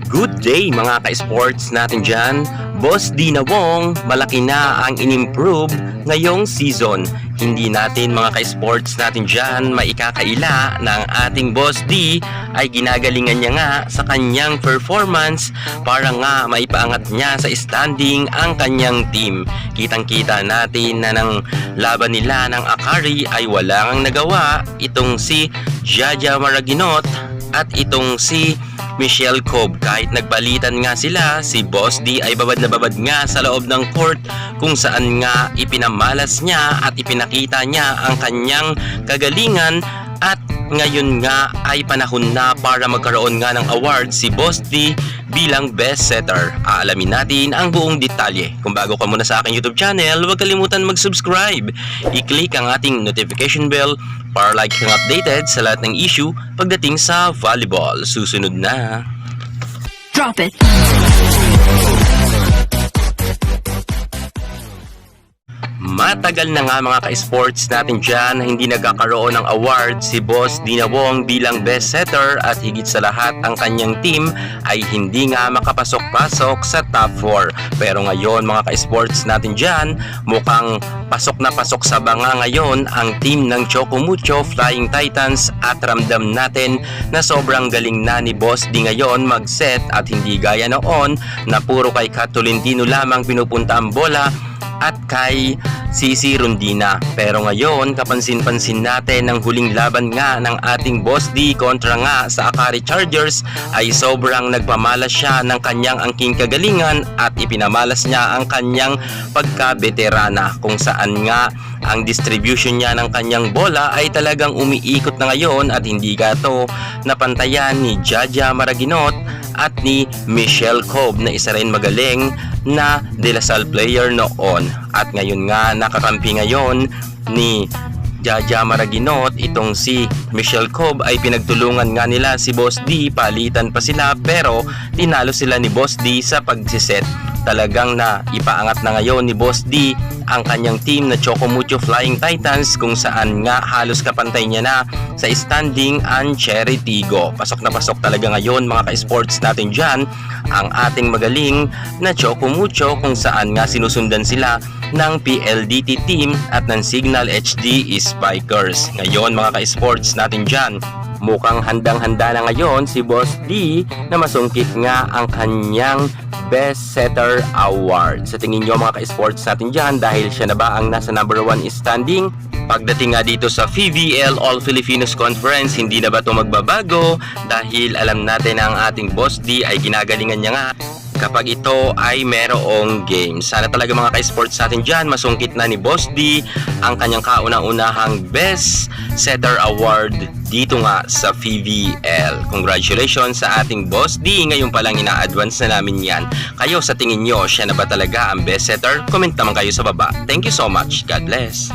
Good day mga ka-sports natin dyan. Boss D na Wong, malaki na ang in-improve ngayong season. Hindi natin mga ka-sports natin dyan maikakaila na ang ating Boss D ay ginagalingan niya nga sa kanyang performance para nga maipaangat niya sa standing ang kanyang team. Kitang-kita natin na ng laban nila ng Akari ay walang nagawa itong si Jaja Maraginot at itong si Michelle Cobb. Kahit nagbalitan nga sila, si Boss D ay babad na babad nga sa loob ng court kung saan nga ipinamalas niya at ipinakita niya ang kanyang kagalingan. At ngayon nga ay panahon na para magkaroon nga ng award si Boss D bilang best setter. Aalamin natin ang buong detalye. Kung bago ka muna sa aking YouTube channel, huwag kalimutan mag-subscribe. I-click ang ating notification bell para like kang updated sa lahat ng issue pagdating sa volleyball. Susunod na. Drop it. Matagal na nga mga ka-sports natin dyan na hindi nagkakaroon ng award si Boss D na Wong bilang best setter at higit sa lahat ang kanyang team ay hindi nga makapasok-pasok sa top 4. Pero ngayon mga ka-sports natin dyan, mukhang pasok na pasok sa banga ngayon ang team ng Chocumucho Flying Titans at ramdam natin na sobrang galing na ni Boss D ngayon mag-set at hindi gaya noon na puro kay Kat Tolentino lamang pinupunta ang bola at kay Cici Rondina. Pero ngayon, kapansin-pansin natin ang huling laban nga ng ating Boss D kontra nga sa Akari Chargers ay sobrang nagpamalas siya ng kanyang angking kagalingan at ipinamalas niya ang kanyang pagka-veterana kung saan nga ang distribution niya ng kanyang bola ay talagang umiikot na ngayon at hindi gato napantayan ni Jaja Maraginot at ni Michelle Cobb na isa rin magaling na De La Salle player noon. At ngayon nga nakakampi ngayon ni Jaja Maraginot itong si Michelle Cobb ay pinagtulungan nga nila si Boss D. Palitan pa sila pero tinalo sila ni Boss D sa pagsiset. Talagang na ipaangat na ngayon ni Boss D ang kanyang team na Chocumucho Flying Titans kung saan nga halos kapantay niya na sa standing ang Cherry Tigo. Pasok na pasok talaga ngayon mga ka-sports natin dyan ang ating magaling na Chocumucho kung saan nga sinusundan sila ng PLDT team at ng Signal HD Spikers. Ngayon mga ka-sports natin dyan, mukhang handang-handa na ngayon si Boss D na masungkit nga ang kanyang Best Setter Award. Sa tingin nyo mga ka-sports natin dyan, dahil siya na ba ang nasa number 1 standing? Pagdating nga dito sa PVL All Filipinos Conference, hindi na ba ito magbabago? Dahil alam natin na ang ating Boss D ay ginagalingan niya nga kapag ito ay merong game. Sana talaga mga ka-sports natin dyan, masungkit na ni Boss D ang kanyang kauna-unahang Best Setter Award dito nga sa PVL. Congratulations sa ating Boss D. Ngayon pa lang ina-advance na namin yan. Kayo sa tingin nyo, siya na ba talaga ang best setter? Comment naman kayo sa baba. Thank you so much. God bless.